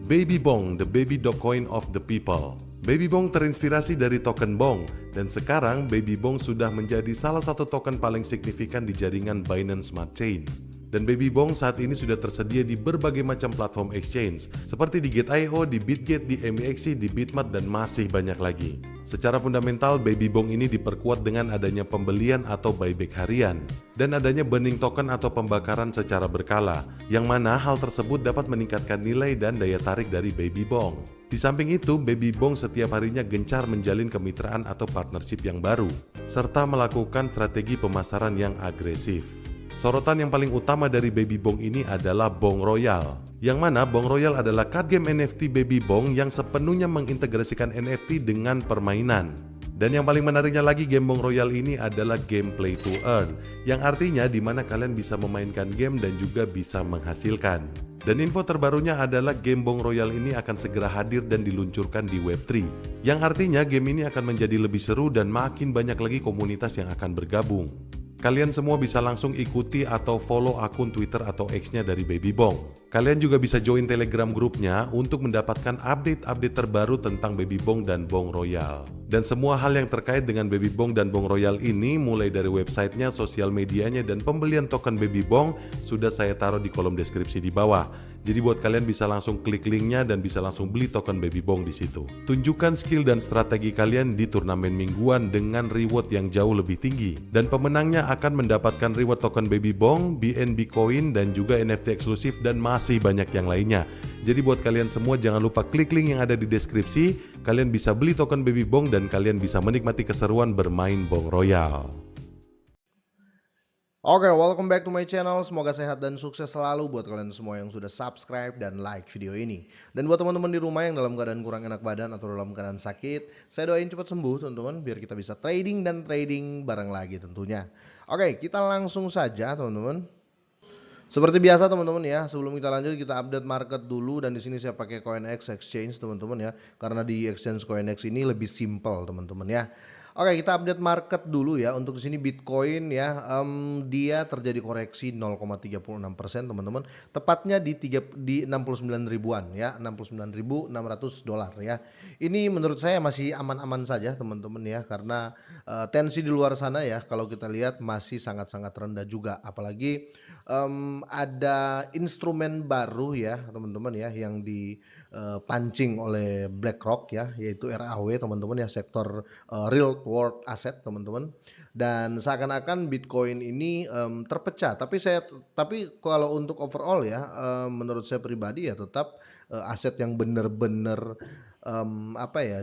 Baby Bong, the baby Dogecoin of the people. Baby Bong terinspirasi dari token Bong, dan sekarang Baby Bong sudah menjadi salah satu token paling signifikan di jaringan Binance Smart Chain. Dan Baby Bong saat ini sudah tersedia di berbagai macam platform exchange, seperti di Gate.io, di Bitget, di MEXC, di Bitmart, dan masih banyak lagi. Secara fundamental, Baby Bong ini diperkuat dengan adanya pembelian atau buyback harian, dan adanya burning token atau pembakaran secara berkala, yang mana hal tersebut dapat meningkatkan nilai dan daya tarik dari Baby Bong. Di samping itu, Baby Bong setiap harinya gencar menjalin kemitraan atau partnership yang baru, serta melakukan strategi pemasaran yang agresif. Sorotan yang paling utama dari Baby Bong ini adalah Bong Royal, yang mana Bong Royal adalah card game NFT Baby Bong yang sepenuhnya mengintegrasikan NFT dengan permainan. Dan yang paling menariknya lagi, game Bong Royal ini adalah game play to earn, yang artinya di mana kalian bisa memainkan game dan juga bisa menghasilkan. Dan info terbarunya adalah game Bong Royal ini akan segera hadir dan diluncurkan di Web3, yang artinya game ini akan menjadi lebih seru dan makin banyak lagi komunitas yang akan bergabung. Kalian semua bisa langsung ikuti atau follow akun Twitter atau X-nya dari Baby Bong. Kalian juga bisa join Telegram grupnya untuk mendapatkan update-update terbaru tentang Baby Bong dan Bong Royal. Dan semua hal yang terkait dengan Baby Bong dan Bong Royal ini, mulai dari websitenya, sosial medianya, dan pembelian token Baby Bong, sudah saya taruh di kolom deskripsi di bawah. Jadi buat kalian bisa langsung klik linknya dan bisa langsung beli token Baby Bong di situ. Tunjukkan skill dan strategi kalian di turnamen mingguan dengan reward yang jauh lebih tinggi. Dan pemenangnya akan mendapatkan reward token Baby Bong, BNB Coin, dan juga NFT eksklusif dan masih banyak yang lainnya. Jadi buat kalian semua jangan lupa klik link yang ada di deskripsi. Kalian bisa beli token Baby Bong dan kalian bisa menikmati keseruan bermain Bong Royal. Oke, welcome back to my channel. Semoga sehat dan sukses selalu buat kalian semua yang sudah subscribe dan like video ini. Dan buat teman-teman di rumah yang dalam keadaan kurang enak badan atau dalam keadaan sakit, saya doain cepat sembuh teman-teman, biar kita bisa trading dan trading bareng lagi tentunya. Oke, kita langsung saja teman-teman. Seperti biasa teman-teman ya, sebelum kita lanjut kita update market dulu, dan di sini saya pakai CoinEx Exchange teman-teman ya, karena di exchange CoinEx ini lebih simple teman-teman ya. Oke, kita update market dulu ya. Untuk di sini Bitcoin ya, dia terjadi koreksi 0,36% teman-teman. Tepatnya di 69 ribuan ya, 69.600 dolar ya. Ini menurut saya masih aman-aman saja teman-teman ya, karena tensi di luar sana ya, kalau kita lihat masih sangat-sangat rendah juga. Apalagi ada instrumen baru ya teman-teman ya, yang dipancing oleh BlackRock ya, yaitu RAW teman-teman ya, sektor real world asset teman-teman. Dan seakan-akan Bitcoin ini terpecah, tapi kalau untuk overall ya, menurut saya pribadi ya tetap aset yang benar-benar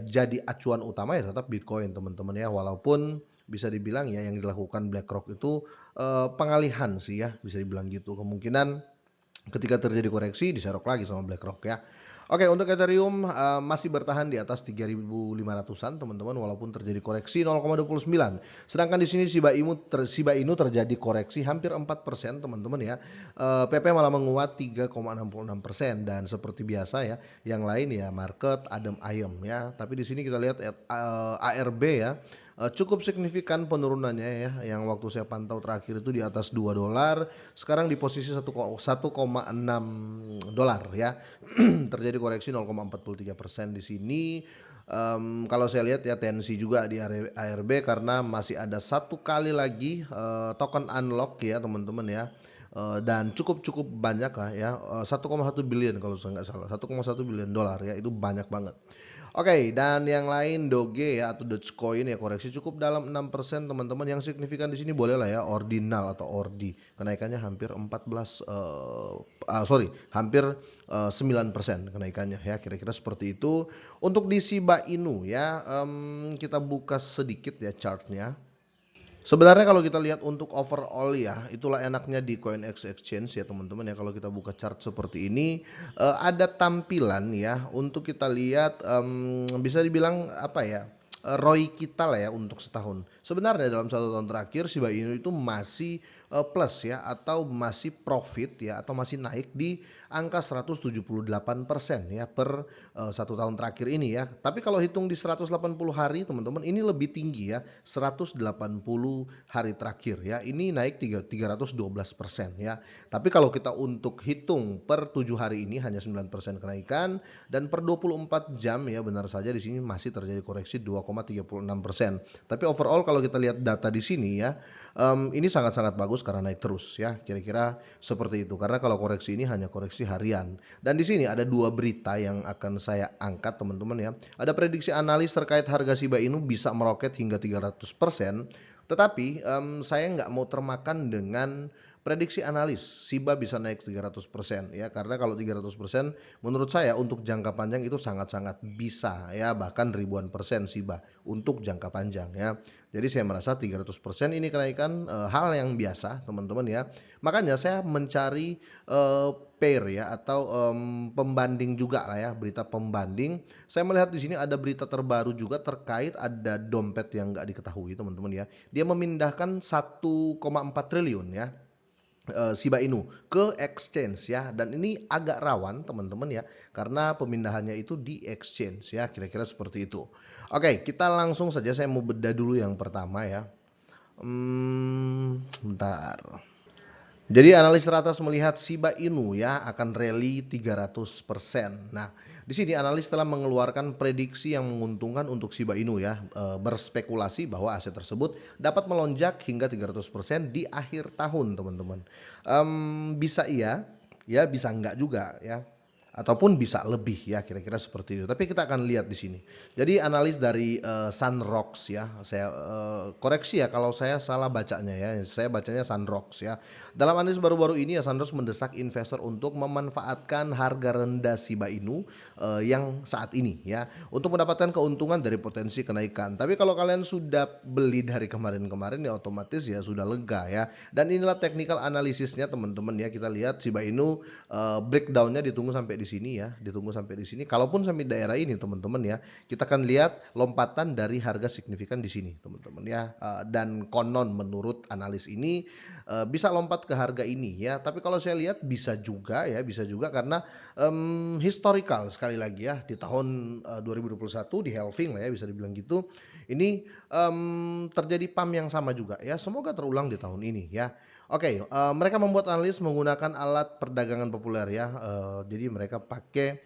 jadi acuan utama ya tetap Bitcoin teman-teman ya, walaupun bisa dibilang ya yang dilakukan BlackRock itu pengalihan sih ya, bisa dibilang gitu. Kemungkinan ketika terjadi koreksi diserok lagi sama BlackRock ya. Oke, untuk Ethereum masih bertahan di atas 3.500-an teman-teman, walaupun terjadi koreksi 0,29. Sedangkan di sini Shiba Inu terjadi koreksi hampir 4% teman-teman ya. PP malah menguat 3,66%, dan seperti biasa ya, yang lain ya market adem ayem ya. Tapi di sini kita lihat ARB ya, cukup signifikan penurunannya ya, yang waktu saya pantau terakhir itu di atas 2 dolar, sekarang di posisi 1,6 dolar ya. Terjadi koreksi 0,43% di sini. Kalau saya lihat ya tensi juga di ARB, karena masih ada satu kali lagi token unlock ya teman-teman ya. Dan cukup banyak lah ya, 1,1 billion kalau saya nggak salah, 1,1 billion dolar ya, itu banyak banget. Oke, dan yang lain Doge ya, atau Dogecoin ya, koreksi cukup dalam 6% teman-teman. Yang signifikan di sini boleh lah ya ordinal atau ordi, kenaikannya hampir 9% kenaikannya ya, kira-kira seperti itu. Untuk di Shiba Inu ya, kita buka sedikit ya chartnya. Sebenarnya kalau kita lihat untuk overall ya, itulah enaknya di CoinEx Exchange ya teman-teman ya. Kalau kita buka chart seperti ini, ada tampilan ya untuk kita lihat, bisa dibilang apa ya, ROI kita lah ya untuk setahun. Sebenarnya dalam 1 tahun terakhir Shiba Inu itu masih plus ya, atau masih profit ya, atau masih naik di angka 178% ya per 1 tahun terakhir ini ya. Tapi kalau hitung di 180 hari teman-teman, ini lebih tinggi ya, 180 hari terakhir ya. Ini naik 312% ya. Tapi kalau kita untuk hitung per 7 hari ini hanya 9% kenaikan, dan per 24 jam ya benar saja di sini masih terjadi koreksi 2,36%. Tapi overall kalau kita lihat data di sini ya, ini sangat-sangat bagus karena naik terus ya, kira-kira seperti itu. Karena kalau koreksi ini hanya koreksi harian. Dan di sini ada dua berita yang akan saya angkat teman-teman ya. Ada prediksi analis terkait harga Shiba Inu bisa meroket hingga 300%. Tetapi saya nggak mau termakan dengan prediksi analis Shiba bisa naik 300% ya, karena kalau 300% menurut saya untuk jangka panjang itu sangat-sangat bisa ya, bahkan ribuan persen Shiba untuk jangka panjang ya. Jadi saya merasa 300% ini kenaikan hal yang biasa teman-teman ya. Makanya saya mencari pair ya, atau pembanding juga lah ya, berita pembanding. Saya melihat di sini ada berita terbaru juga terkait ada dompet yang nggak diketahui teman-teman ya. Dia memindahkan 1,4 triliun ya, Shiba Inu ke exchange ya, dan ini agak rawan teman-teman ya, karena pemindahannya itu di exchange ya, kira-kira seperti itu. Oke, kita langsung saja, saya mau bedah dulu yang pertama ya. Bentar. Jadi analis teratas melihat Shiba Inu ya akan rally 300%. Nah, di sini analis telah mengeluarkan prediksi yang menguntungkan untuk Shiba Inu ya, berspekulasi bahwa aset tersebut dapat melonjak hingga 300% di akhir tahun, teman-teman. Bisa iya, ya bisa enggak juga ya. Ataupun bisa lebih ya, kira-kira seperti itu. Tapi kita akan lihat di sini. Jadi analis dari Sunrocks ya, saya koreksi ya kalau saya salah bacanya ya. Saya bacanya Sunrocks ya. Dalam analis baru-baru ini ya, Sunrocks mendesak investor untuk memanfaatkan harga rendah Shiba Inu yang saat ini ya, untuk mendapatkan keuntungan dari potensi kenaikan. Tapi kalau kalian sudah beli dari kemarin-kemarin ya otomatis ya sudah lega ya. Dan inilah technical analisisnya teman-teman ya. Kita lihat Shiba Inu breakdownnya ditunggu sampai di sini ya, ditunggu sampai di sini. Kalaupun sampai daerah ini teman-teman ya, kita akan lihat lompatan dari harga signifikan di sini teman-teman ya. Dan konon menurut analis ini bisa lompat ke harga ini ya. Tapi kalau saya lihat bisa juga ya, bisa juga karena historical sekali lagi ya, di tahun 2021 di halving lah ya, bisa dibilang gitu. Ini terjadi pump yang sama juga ya. Semoga terulang di tahun ini ya. Oke, mereka membuat analis menggunakan alat perdagangan populer ya. Jadi mereka pakai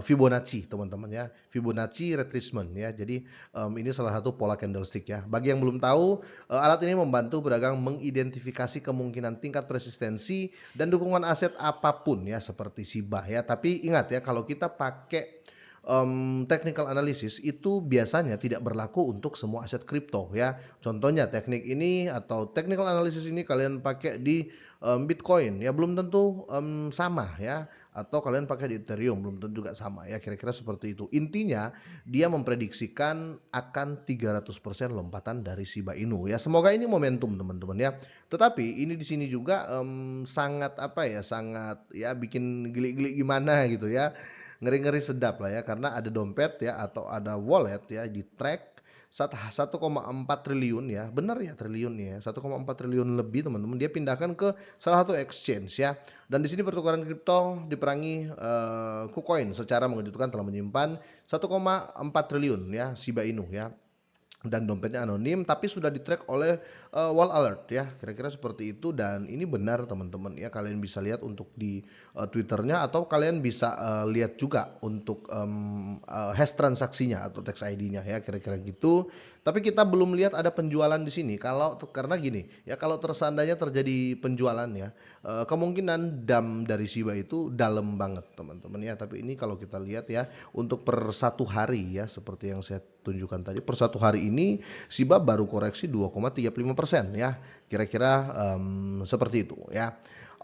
Fibonacci teman-teman ya, Fibonacci retracement ya. Jadi ini salah satu pola candlestick ya. Bagi yang belum tahu, alat ini membantu pedagang mengidentifikasi kemungkinan tingkat resistensi dan dukungan aset apapun ya, seperti Shiba ya. Tapi ingat ya, kalau kita pakai technical analysis itu biasanya tidak berlaku untuk semua aset kripto ya. Contohnya teknik ini atau technical analysis ini kalian pakai di Bitcoin ya belum tentu sama ya, atau kalian pakai di Ethereum belum tentu juga sama ya, kira-kira seperti itu. Intinya dia memprediksikan akan 300% lompatan dari Shiba Inu ya. Semoga ini momentum teman-teman ya. Tetapi ini di sini juga sangat apa ya, sangat ya bikin geli-geli gimana gitu ya. Ngeri-ngeri sedap lah ya, karena ada dompet ya atau ada wallet ya di track 1,4 triliun ya, benar ya triliun ya, 1,4 triliun lebih teman-teman, dia pindahkan ke salah satu exchange ya. Dan di sini pertukaran kripto diperangi KuCoin secara mengejutkan telah menyimpan 1,4 triliun ya Shiba Inu ya. Dan dompetnya anonim tapi sudah di-track oleh wall alert ya, kira-kira seperti itu. Dan ini benar teman-teman ya, kalian bisa lihat untuk di Twitternya, atau kalian bisa lihat juga untuk hash transaksinya atau tax ID-nya ya, kira-kira gitu. Tapi kita belum lihat ada penjualan di sini. Karena gini ya, kalau tersandanya terjadi penjualan ya, kemungkinan dam dari Shiba itu dalam banget teman-teman ya. Tapi ini kalau kita lihat ya, untuk per satu hari ya, seperti yang saya tunjukkan tadi, per satu hari ini Shiba baru koreksi 2,35% ya, kira-kira seperti itu ya.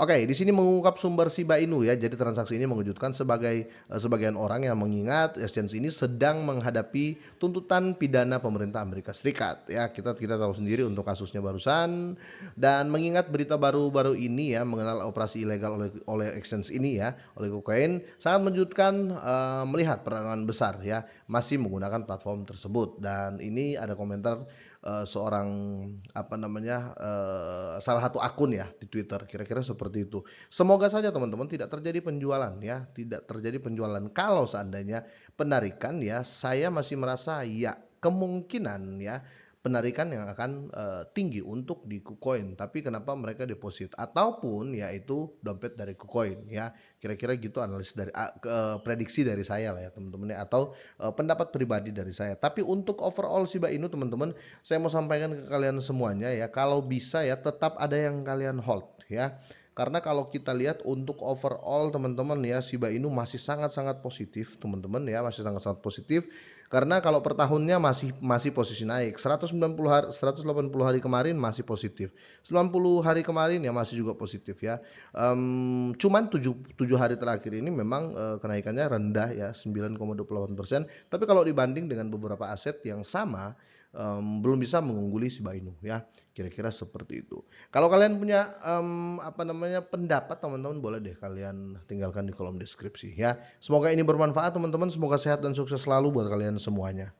Oke, di sini mengungkap sumber Shiba Inu ya. Jadi transaksi ini mengejutkan sebagian orang yang mengingat exchange ini sedang menghadapi tuntutan pidana pemerintah Amerika Serikat ya. Kita tahu sendiri untuk kasusnya barusan, dan mengingat berita baru-baru ini ya mengenal operasi ilegal oleh exchange ini ya, oleh KuCoin, sangat mengejutkan melihat perangan besar ya masih menggunakan platform tersebut. Dan ini ada komentar seorang salah satu akun ya di Twitter, kira-kira seperti itu. Semoga saja teman-teman tidak terjadi penjualan ya, tidak terjadi penjualan. Kalau seandainya penarikan ya, saya masih merasa ya kemungkinan ya penarikan yang akan tinggi untuk di KuCoin. Tapi kenapa mereka deposit ataupun yaitu dompet dari KuCoin ya. Kira-kira gitu analis dari prediksi dari saya lah ya teman-teman ya, atau pendapat pribadi dari saya. Tapi untuk overall Shiba Inu teman-teman, saya mau sampaikan ke kalian semuanya ya, kalau bisa ya tetap ada yang kalian hold ya. Karena kalau kita lihat untuk overall teman-teman ya, Shiba Inu masih sangat-sangat positif teman-teman ya, masih sangat-sangat positif. Karena kalau per tahunnya masih posisi naik. 190 hari 180 hari kemarin masih positif. 90 hari kemarin ya masih juga positif ya. Cuman 7 hari terakhir ini memang kenaikannya rendah ya, 9,28%. Tapi kalau dibanding dengan beberapa aset yang sama, belum bisa mengungguli Shiba Inu ya, kira-kira seperti itu. Kalau kalian punya pendapat teman-teman, boleh deh kalian tinggalkan di kolom deskripsi ya. Semoga ini bermanfaat teman-teman, semoga sehat dan sukses selalu buat kalian semuanya.